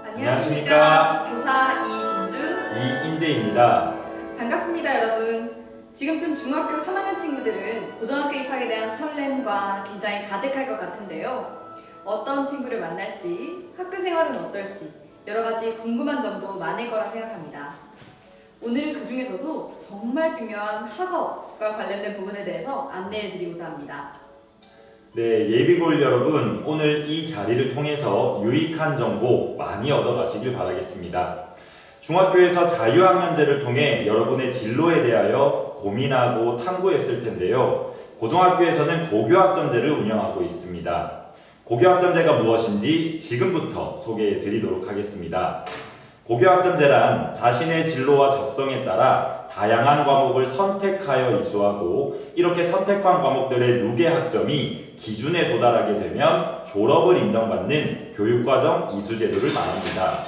안녕하십니까. 교사 이진주, 이인재입니다. 반갑습니다, 여러분. 지금쯤 중학교 3학년 친구들은 고등학교 입학에 대한 설렘과 긴장이 가득할 것 같은데요. 어떤 친구를 만날지, 학교 생활은 어떨지 여러 가지 궁금한 점도 많을 거라 생각합니다. 오늘은 그 중에서도 정말 중요한 학업과 관련된 부분에 대해서 안내해 드리고자 합니다. 네, 예비고일 여러분, 오늘 이 자리를 통해서 유익한 정보 많이 얻어가시길 바라겠습니다. 중학교에서 자유학년제를 통해 여러분의 진로에 대하여 고민하고 탐구했을 텐데요. 고등학교에서는 고교학점제를 운영하고 있습니다. 고교학점제가 무엇인지 지금부터 소개해 드리도록 하겠습니다. 고교학점제란 자신의 진로와 적성에 따라 다양한 과목을 선택하여 이수하고 이렇게 선택한 과목들의 누계 학점이 기준에 도달하게 되면 졸업을 인정받는 교육과정 이수제도를 말합니다.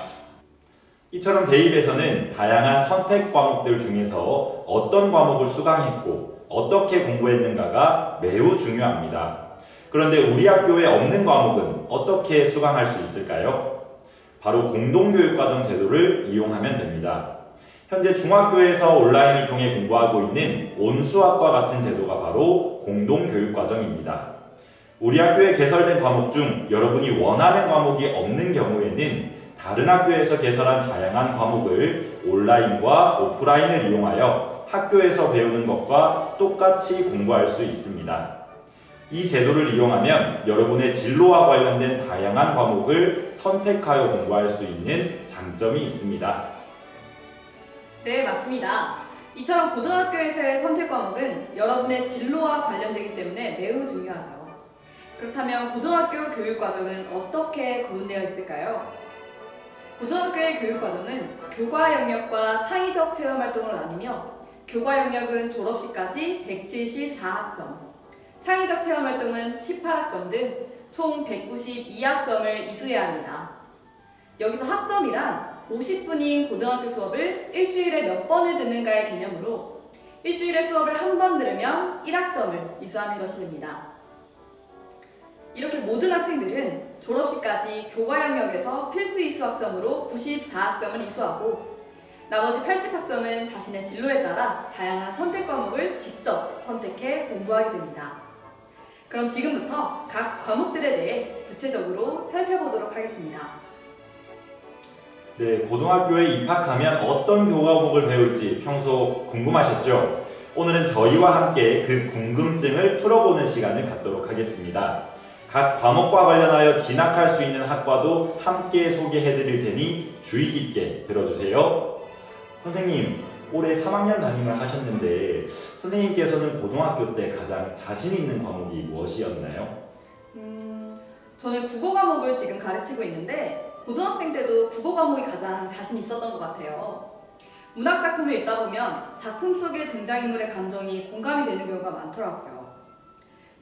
이처럼 대입에서는 다양한 선택 과목들 중에서 어떤 과목을 수강했고 어떻게 공부했는가가 매우 중요합니다. 그런데 우리 학교에 없는 과목은 어떻게 수강할 수 있을까요? 바로 공동교육과정 제도를 이용하면 됩니다. 현재 중학교에서 온라인을 통해 공부하고 있는 온수학과 같은 제도가 바로 공동교육과정입니다. 우리 학교에 개설된 과목 중 여러분이 원하는 과목이 없는 경우에는 다른 학교에서 개설한 다양한 과목을 온라인과 오프라인을 이용하여 학교에서 배우는 것과 똑같이 공부할 수 있습니다. 이 제도를 이용하면 여러분의 진로와 관련된 다양한 과목을 선택하여 공부할 수 있는 장점이 있습니다. 네, 맞습니다. 이처럼 고등학교에서의 선택 과목은 여러분의 진로와 관련되기 때문에 매우 중요하죠. 그렇다면 고등학교 교육과정은 어떻게 구분되어 있을까요? 고등학교의 교육과정은 교과 영역과 창의적 체험 활동으로 나뉘며 교과 영역은 졸업시까지 174학점, 창의적 체험 활동은 18학점 등 총 192학점을 이수해야 합니다. 여기서 학점이란 50분인 고등학교 수업을 일주일에 몇 번을 듣는가의 개념으로 일주일에 수업을 한 번 들으면 1학점을 이수하는 것이 됩니다. 이렇게 모든 학생들은 졸업시까지 교과 영역에서 필수 이수 학점으로 94학점을 이수하고 나머지 80학점은 자신의 진로에 따라 다양한 선택 과목을 직접 선택해 공부하게 됩니다. 그럼 지금부터 각 과목들에 대해 구체적으로 살펴보도록 하겠습니다. 네, 고등학교에 입학하면 어떤 교과목을 배울지 평소 궁금하셨죠? 오늘은 저희와 함께 그 궁금증을 풀어보는 시간을 갖도록 하겠습니다. 각 과목과 관련하여 진학할 수 있는 학과도 함께 소개해 드릴 테니 주의 깊게 들어주세요. 선생님, 올해 3학년 담임을 하셨는데 선생님께서는 고등학교 때 가장 자신 있는 과목이 무엇이었나요? 저는 국어 과목을 지금 가르치고 있는데 고등학생 때도 국어 과목이 가장 자신 있었던 것 같아요. 문학 작품을 읽다 보면 작품 속의 등장인물의 감정이 공감이 되는 경우가 많더라고요.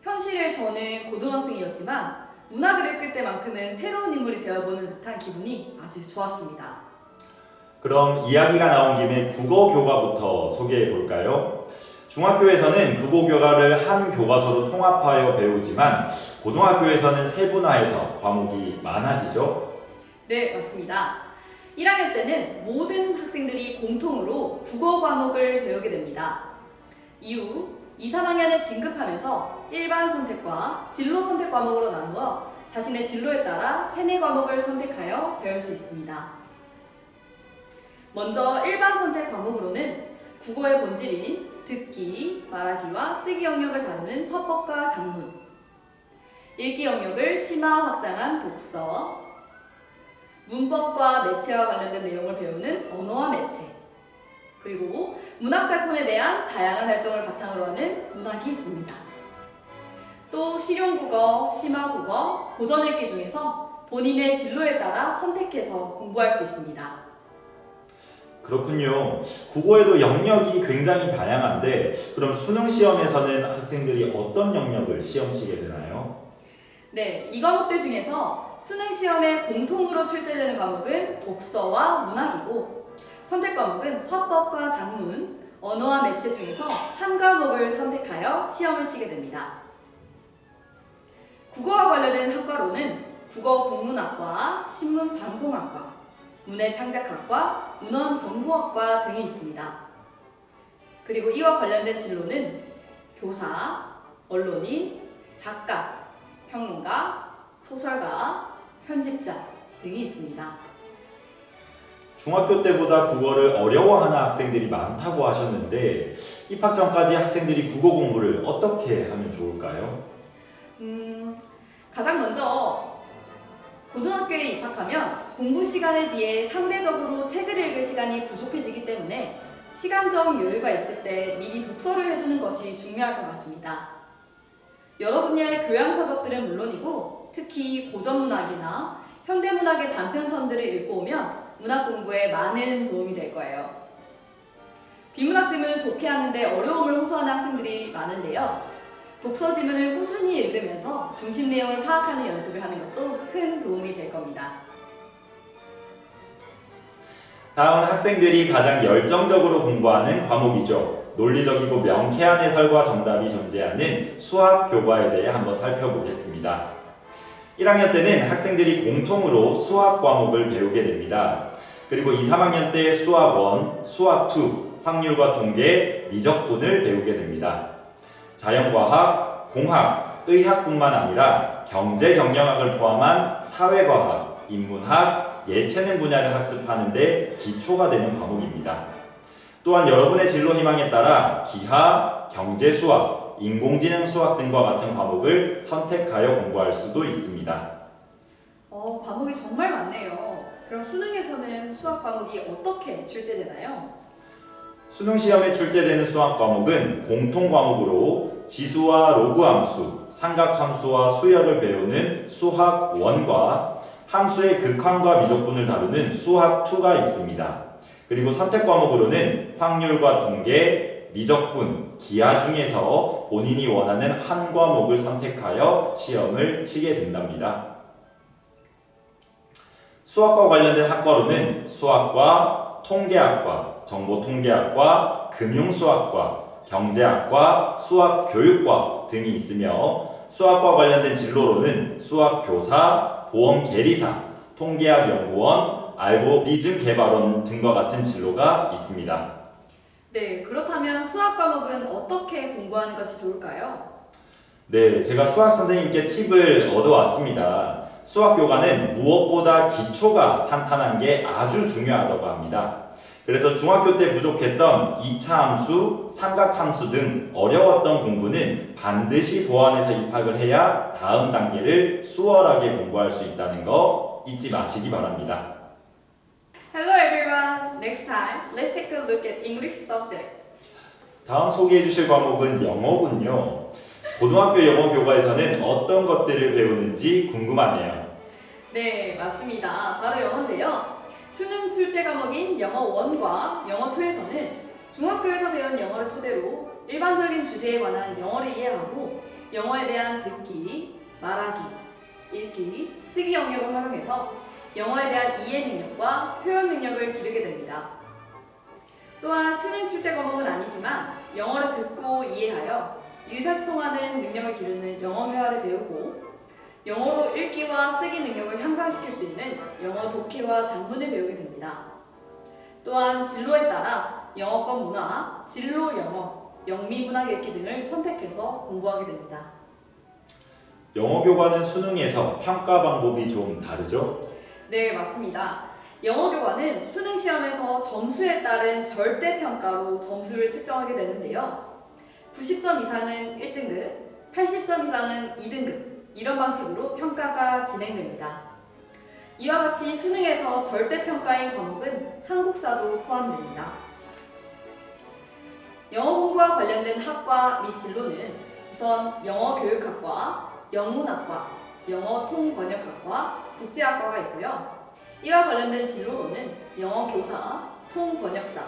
현실에 저는 고등학생이었지만 문학을 읽을 때만큼은 새로운 인물이 되어보는 듯한 기분이 아주 좋았습니다. 그럼 이야기가 나온 김에 국어 교과부터 소개해 볼까요? 중학교에서는 국어 교과를 한 교과서로 통합하여 배우지만 고등학교에서는 세분화해서 과목이 많아지죠? 네, 맞습니다. 1학년 때는 모든 학생들이 공통으로 국어 과목을 배우게 됩니다. 이후 2, 3학년에 진급하면서 일반 선택과 진로 선택 과목으로 나누어 자신의 진로에 따라 3, 4과목을 선택하여 배울 수 있습니다. 먼저 일반 선택 과목으로는 국어의 본질인 듣기, 말하기와 쓰기 영역을 다루는 화법과 작문, 읽기 영역을 심화 확장한 독서, 문법과 매체와 관련된 내용을 배우는 언어와 매체, 그리고 문학 작품에 대한 다양한 활동을 바탕으로 하는 문학이 있습니다. 또 실용국어, 심화국어, 고전읽기 중에서 본인의 진로에 따라 선택해서 공부할 수 있습니다. 그렇군요. 국어에도 영역이 굉장히 다양한데 그럼 수능 시험에서는 학생들이 어떤 영역을 시험 치게 되나요? 네, 이 과목들 중에서 수능 시험에 공통으로 출제되는 과목은 독서와 문학이고 선택 과목은 화법과 작문, 언어와 매체 중에서 한 과목을 선택하여 시험을 치게 됩니다. 국어와 관련된 학과로는 국어국문학과, 신문방송학과, 문해창작학과, 문헌정보학과 등이 있습니다. 그리고 이와 관련된 진로는 교사, 언론인, 작가, 평론가, 소설가, 편집자 등이 있습니다. 중학교 때보다 국어를 어려워하는 학생들이 많다고 하셨는데 입학 전까지 학생들이 국어 공부를 어떻게 하면 좋을까요? 가장 먼저 고등학교에 입학하면 공부 시간에 비해 상대적으로 책을 읽을 시간이 부족해지기 때문에 시간적 여유가 있을 때 미리 독서를 해두는 것이 중요할 것 같습니다. 여러 분야의 교양서적들은 물론이고 특히 고전문학이나 현대문학의 단편선들을 읽고 오면 문학 공부에 많은 도움이 될 거예요. 비문학 지문을 독해하는데 어려움을 호소하는 학생들이 많은데요. 독서 지문을 꾸준히 읽으면서 중심 내용을 파악하는 연습을 하는 것도 큰 도움이 될 겁니다. 다음은 학생들이 가장 열정적으로 공부하는 과목이죠. 논리적이고 명쾌한 해설과 정답이 존재하는 수학 교과에 대해 한번 살펴보겠습니다. 1학년 때는 학생들이 공통으로 수학 과목을 배우게 됩니다. 그리고 2, 3학년 때 수학 1, 수학 2, 확률과 통계, 미적분을 배우게 됩니다. 자연과학, 공학, 의학뿐만 아니라 경제, 경영학을 포함한 사회과학, 인문학, 예체능 분야를 학습하는 데 기초가 되는 과목입니다. 또한 여러분의 진로 희망에 따라 기하, 경제수학, 인공지능 수학 등과 같은 과목을 선택하여 공부할 수도 있습니다. 과목이 정말 많네요. 그럼 수능에서는 수학 과목이 어떻게 출제되나요? 수능 시험에 출제되는 수학 과목은 공통 과목으로 지수와 로그 함수, 삼각함수와 수열을 배우는 수학 1과 함수의 극한과 미적분을 다루는 수학 2가 있습니다. 그리고 선택 과목으로는 확률과 통계, 미적분, 기하 중에서 본인이 원하는 한 과목을 선택하여 시험을 치게 된답니다. 수학과 관련된 학과로는 수학과, 통계학과, 정보통계학과, 금융수학과, 경제학과, 수학교육과 등이 있으며 수학과 관련된 진로로는 수학교사, 보험계리사, 통계학연구원, 알고리즘 개발원 등과 같은 진로가 있습니다. 네, 그렇다면 수학 과목은 어떻게 공부하는 것이 좋을까요? 네, 제가 수학 선생님께 팁을 얻어왔습니다. 수학 교과는 무엇보다 기초가 탄탄한 게 아주 중요하다고 합니다. 그래서 중학교 때 부족했던 2차 함수, 삼각함수 등 어려웠던 공부는 반드시 보완해서 입학을 해야 다음 단계를 수월하게 공부할 수 있다는 거 잊지 마시기 바랍니다. Hello everyone. Next time, let's take a look at English subject. 다음 소개해 주실 과목은 영어군요. 고등학교 영어 교과에서는 어떤 것들을 배우는지 궁금하네요. 네, 맞습니다. 바로 영어인데요. 수능 출제 과목인 영어 1과 영어 2에서는 중학교에서 배운 영어를 토대로 일반적인 주제에 관한 영어를 이해하고 영어에 대한 듣기, 말하기, 읽기, 쓰기 영역을 활용해서 영어에 대한 이해 능력과 표현 능력을 기르게 됩니다. 또한 수능 출제 과목은 아니지만 영어를 듣고 이해하여 의사소통하는 능력을 기르는 영어 회화를 배우고 영어로 읽기와 쓰기 능력을 향상시킬 수 있는 영어 독해와 작문을 배우게 됩니다. 또한 진로에 따라 영어권 문화, 진로 영어, 영미문학 읽기 등을 선택해서 공부하게 됩니다. 영어 교과는 수능에서 평가 방법이 좀 다르죠? 네, 맞습니다. 영어 교과는 수능 시험에서 점수에 따른 절대평가로 점수를 측정하게 되는데요. 90점 이상은 1등급, 80점 이상은 2등급, 이런 방식으로 평가가 진행됩니다. 이와 같이 수능에서 절대평가인 과목은 한국사도 포함됩니다. 영어 공부와 관련된 학과 및 진로는 우선 영어교육학과, 영문학과, 영어통번역학과, 국제학과가 있고요. 이와 관련된 진로로는 영어교사, 통번역사,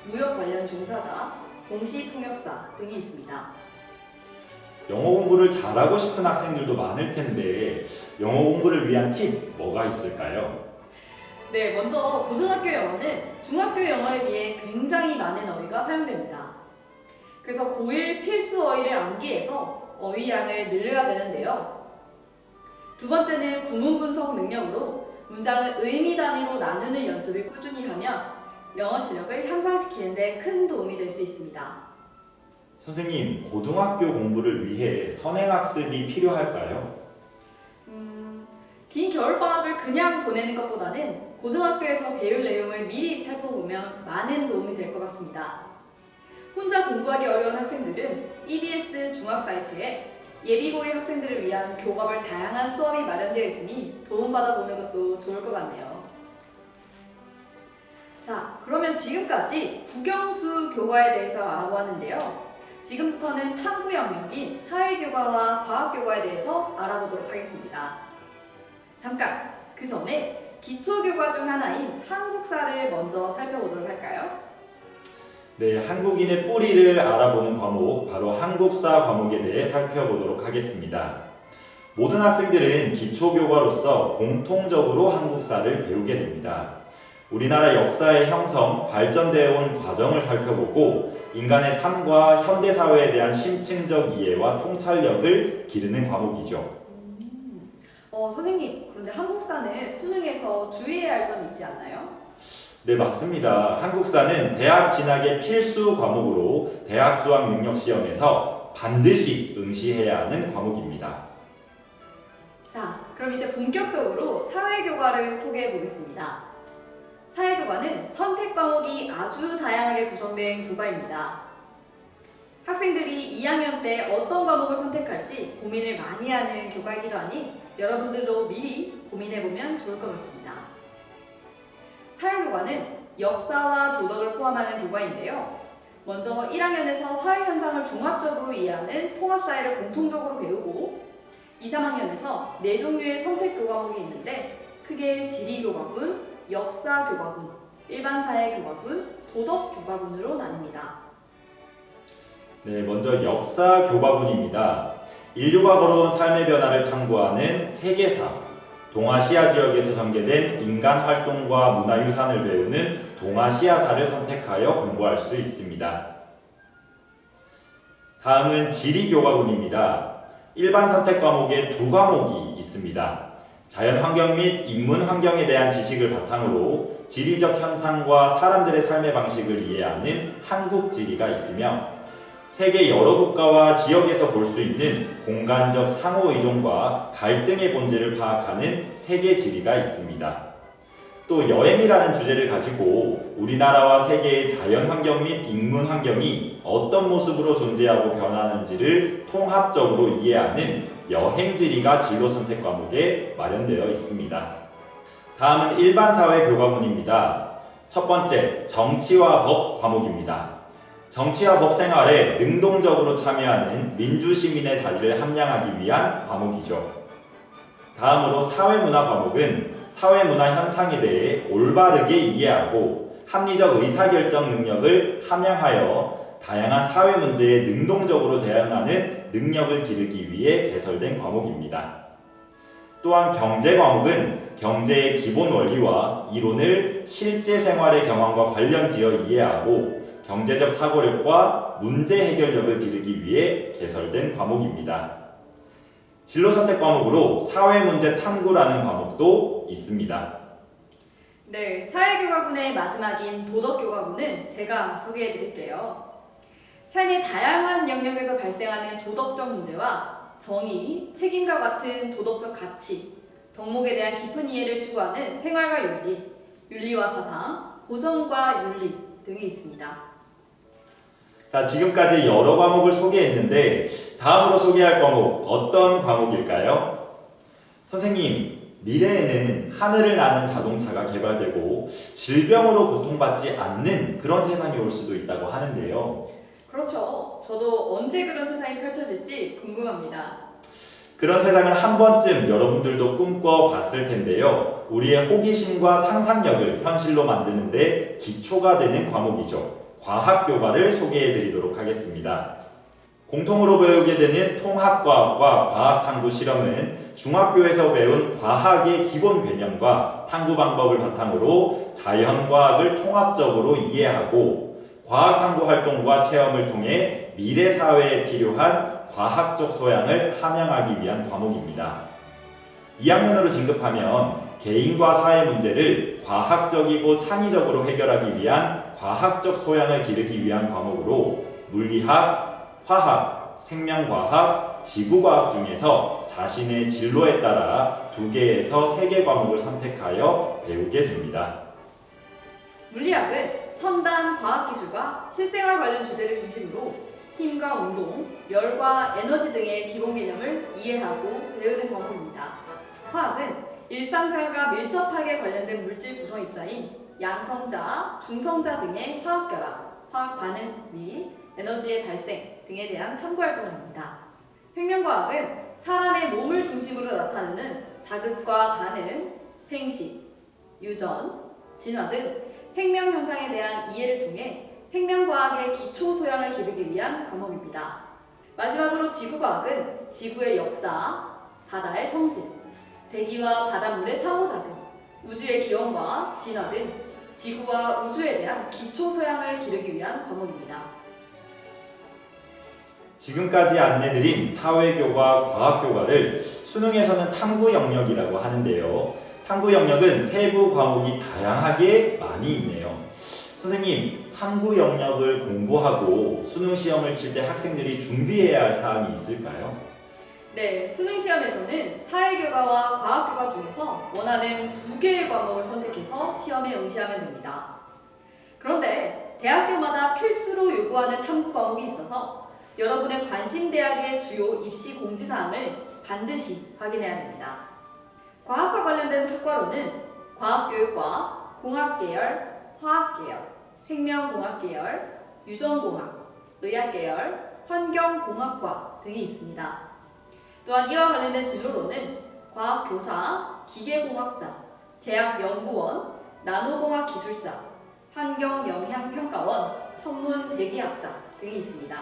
무역 관련 종사자, 동시통역사 등이 있습니다. 영어 공부를 잘하고 싶은 학생들도 많을 텐데 영어 공부를 위한 팁 뭐가 있을까요? 네, 먼저 고등학교 영어는 중학교 영어에 비해 굉장히 많은 어휘가 사용됩니다. 그래서 고1 필수 어휘를 암기해서 어휘량을 늘려야 되는데요. 두 번째는 구문 분석 능력으로 문장을 의미 단위로 나누는 연습을 꾸준히 하면 영어 실력을 향상시키는 데 큰 도움이 될 수 있습니다. 선생님, 고등학교 공부를 위해 선행학습이 필요할까요? 긴 겨울방학을 그냥 보내는 것보다는 고등학교에서 배울 내용을 미리 살펴보면 많은 도움이 될 것 같습니다. 혼자 공부하기 어려운 학생들은 EBS 중학 사이트에 예비고1 학생들을 위한 교과별 다양한 수업이 마련되어 있으니 도움받아 보는 것도 좋을 것 같네요. 자, 그러면 지금까지 국영수 교과에 대해서 알아보았는데요. 지금부터는 탐구 영역인 사회교과와 과학교과에 대해서 알아보도록 하겠습니다. 잠깐, 그 전에 기초교과 중 하나인 한국사를 먼저 살펴보도록 할까요? 네, 한국인의 뿌리를 알아보는 과목, 바로 한국사 과목에 대해 살펴보도록 하겠습니다. 모든 학생들은 기초교과로서 공통적으로 한국사를 배우게 됩니다. 우리나라 역사의 형성, 발전되어 온 과정을 살펴보고 인간의 삶과 현대사회에 대한 심층적 이해와 통찰력을 기르는 과목이죠. 선생님, 그런데 한국사는 수능에서 주의해야 할 점이 있지 않나요? 네, 맞습니다. 한국사는 대학 진학의 필수 과목으로 대학 수학 능력 시험에서 반드시 응시해야 하는 과목입니다. 자, 그럼 이제 본격적으로 사회교과를 소개해 보겠습니다. 사회교과는 선택 과목이 아주 다양하게 구성된 교과입니다. 학생들이 2학년 때 어떤 과목을 선택할지 고민을 많이 하는 교과이기도 하니 여러분들도 미리 고민해보면 좋을 것 같습니다. 사회교과는 역사와 도덕을 포함하는 교과인데요. 먼저 1학년에서 사회현상을 종합적으로 이해하는 통합사회를 공통적으로 배우고 2, 3학년에서 4종류의 선택교과목이 있는데 크게 지리교과군, 역사교과군, 일반사회교과군, 도덕교과군으로 나뉩니다. 네, 먼저 역사교과군입니다. 인류가 걸어온 삶의 변화를 탐구하는 세계사, 동아시아 지역에서 전개된 인간 활동과 문화유산을 배우는 동아시아사를 선택하여 공부할 수 있습니다. 다음은 지리교과군입니다. 일반 선택 과목에 두 과목이 있습니다. 자연환경 및 인문환경에 대한 지식을 바탕으로 지리적 현상과 사람들의 삶의 방식을 이해하는 한국지리가 있으며 세계 여러 국가와 지역에서 볼 수 있는 공간적 상호의존과 갈등의 본질을 파악하는 세계지리가 있습니다. 또 여행이라는 주제를 가지고 우리나라와 세계의 자연환경 및 인문환경이 어떤 모습으로 존재하고 변하는지를 통합적으로 이해하는 여행지리가 진로 선택 과목에 마련되어 있습니다. 다음은 일반사회교과군입니다. 첫 번째, 정치와 법 과목입니다. 정치와 법 생활에 능동적으로 참여하는 민주시민의 자질을 함양하기 위한 과목이죠. 다음으로 사회문화 과목은 사회문화 현상에 대해 올바르게 이해하고 합리적 의사결정 능력을 함양하여 다양한 사회 문제에 능동적으로 대응하는 능력을 기르기 위해 개설된 과목입니다. 또한 경제 과목은 경제의 기본 원리와 이론을 실제 생활의 경험과 관련지어 이해하고 경제적 사고력과 문제 해결력을 기르기 위해 개설된 과목입니다. 진로 선택 과목으로 사회문제 탐구라는 과목도 있습니다. 네, 사회교과군의 마지막인 도덕교과군은 제가 소개해 드릴게요. 삶의 다양한 영역에서 발생하는 도덕적 문제와 정의, 책임과 같은 도덕적 가치, 덕목에 대한 깊은 이해를 추구하는 생활과 윤리, 윤리와 사상, 고정과 윤리 등이 있습니다. 자, 지금까지 여러 과목을 소개했는데 다음으로 소개할 과목 어떤 과목일까요? 선생님, 미래에는 하늘을 나는 자동차가 개발되고 질병으로 고통받지 않는 그런 세상이 올 수도 있다고 하는데요. 그렇죠. 저도 언제 그런 세상이 펼쳐질지 궁금합니다. 그런 세상을 한 번쯤 여러분들도 꿈꿔봤을 텐데요. 우리의 호기심과 상상력을 현실로 만드는 데 기초가 되는 과목이죠. 과학교과를 소개해드리도록 하겠습니다. 공통으로 배우게 되는 통합과학과 과학탐구 실험은 중학교에서 배운 과학의 기본 개념과 탐구 방법을 바탕으로 자연과학을 통합적으로 이해하고 과학탐구 활동과 체험을 통해 미래 사회에 필요한 과학적 소양을 함양하기 위한 과목입니다. 2학년으로 진급하면 개인과 사회 문제를 과학적이고 창의적으로 해결하기 위한 과학적 소양을 기르기 위한 과목으로 물리학, 화학, 생명과학, 지구과학 중에서 자신의 진로에 따라 2개에서 3개 과목을 선택하여 배우게 됩니다. 물리학은 첨단 과학기술과 실생활 관련 주제를 중심으로 힘과 운동, 열과 에너지 등의 기본 개념을 이해하고 배우는 과목입니다. 화학은 일상생활과 밀접하게 관련된 물질 구성 입자인 양성자, 중성자 등의 화학 결합, 화학 반응 및 에너지의 발생 등에 대한 탐구 활동을 합니다. 생명과학은 사람의 몸을 중심으로 나타나는 자극과 반응, 생식, 유전, 진화 등 생명 현상에 대한 이해를 통해 생명과학의 기초 소양을 기르기 위한 과목입니다. 마지막으로 지구과학은 지구의 역사, 바다의 성질, 대기와 바닷물의 상호작용, 우주의 기원과 진화 등 지구와 우주에 대한 기초 소양을 기르기 위한 과목입니다. 지금까지 안내드린 사회교과, 과학교과를 수능에서는 탐구 영역이라고 하는데요. 탐구 영역은 세부 과목이 다양하게 많이 있네요. 선생님, 탐구 영역을 공부하고 수능 시험을 칠 때 학생들이 준비해야 할 사항이 있을까요? 네, 수능 시험에서는 사회교과와 과학교과 중에서 원하는 2개의 과목을 선택해서 시험에 응시하면 됩니다. 그런데 대학교마다 필수로 요구하는 탐구 과목이 있어서 여러분의 관심 대학의 주요 입시 공지사항을 반드시 확인해야 됩니다. 과학과 관련된 학과로는 과학교육과, 공학계열, 화학계열, 생명공학계열, 유전공학, 의학계열, 환경공학과 등이 있습니다. 또한 이와 관련된 진로로는 과학교사, 기계공학자, 제약연구원, 나노공학기술자, 환경영향평가원, 천문대기학자 등이 있습니다.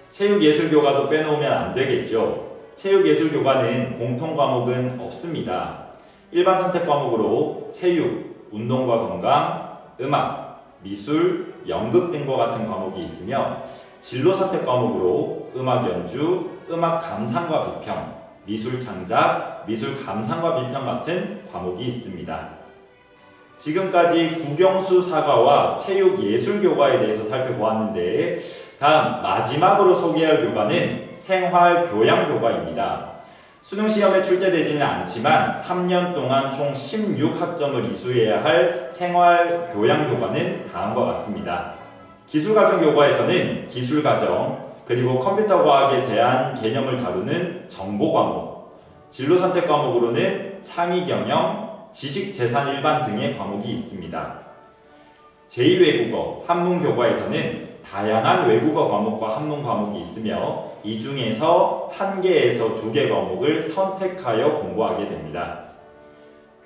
체육예술교과도 빼놓으면 안 되겠죠. 체육예술교과는 공통과목은 없습니다. 일반 선택 과목으로 체육, 운동과 건강, 음악, 미술, 연극 등과 같은 과목이 있으며 진로 선택 과목으로 음악 연주, 음악 감상과 비평, 미술 창작, 미술 감상과 비평 같은 과목이 있습니다. 지금까지 국영수 사과와 체육예술교과에 대해서 살펴보았는데 다음 마지막으로 소개할 교과는 생활교양교과입니다. 수능 시험에 출제되지는 않지만 3년 동안 총 16학점을 이수해야 할 생활교양교과는 다음과 같습니다. 기술과정교과에서는 기술과정, 그리고 컴퓨터 과학에 대한 개념을 다루는 정보 과목, 진로 선택 과목으로는 창의경영, 지식재산 일반 등의 과목이 있습니다. 제2외국어, 한문교과에서는 다양한 외국어 과목과 한문 과목이 있으며 이 중에서 1개에서 2개 과목을 선택하여 공부하게 됩니다.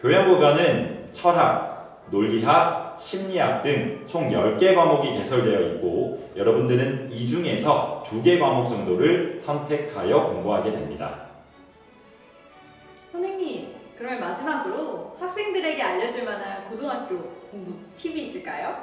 교양교과는 철학, 논리학, 심리학 등 총 10개 과목이 개설되어 있고 여러분들은 이 중에서 2개 과목 정도를 선택하여 공부하게 됩니다. 선생님, 그러면 마지막으로 학생들에게 알려줄 만한 고등학교 공부 팁이 있을까요?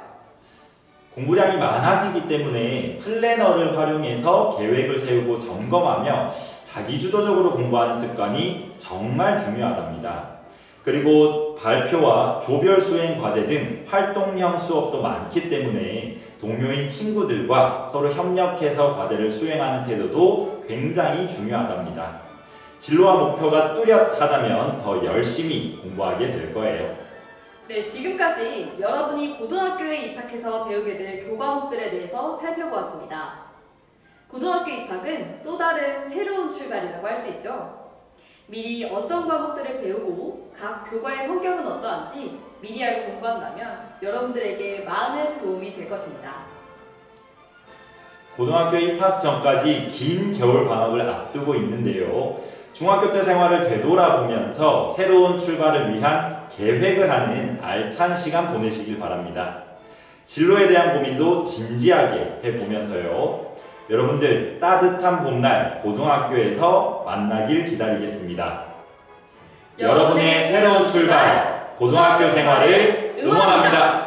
공부량이 많아지기 때문에 플래너를 활용해서 계획을 세우고 점검하며 자기주도적으로 공부하는 습관이 정말 중요하답니다. 그리고 발표와 조별 수행 과제 등 활동형 수업도 많기 때문에 동료인 친구들과 서로 협력해서 과제를 수행하는 태도도 굉장히 중요하답니다. 진로와 목표가 뚜렷하다면 더 열심히 공부하게 될 거예요. 네, 지금까지 여러분이 고등학교에 입학해서 배우게 될 교과목들에 대해서 살펴보았습니다. 고등학교 입학은 또 다른 새로운 출발이라고 할 수 있죠. 미리 어떤 과목들을 배우고 각 교과의 성격은 어떠한지 미리 알고 공부한다면 여러분들에게 많은 도움이 될 것입니다. 고등학교 입학 전까지 긴 겨울 방학을 앞두고 있는데요. 중학교 때 생활을 되돌아보면서 새로운 출발을 위한 계획을 하는 알찬 시간 보내시길 바랍니다. 진로에 대한 고민도 진지하게 해보면서요. 여러분들 따뜻한 봄날 고등학교에서 만나길 기다리겠습니다. 여러분의 새로운 출발, 고등학교 생활을 응원합니다.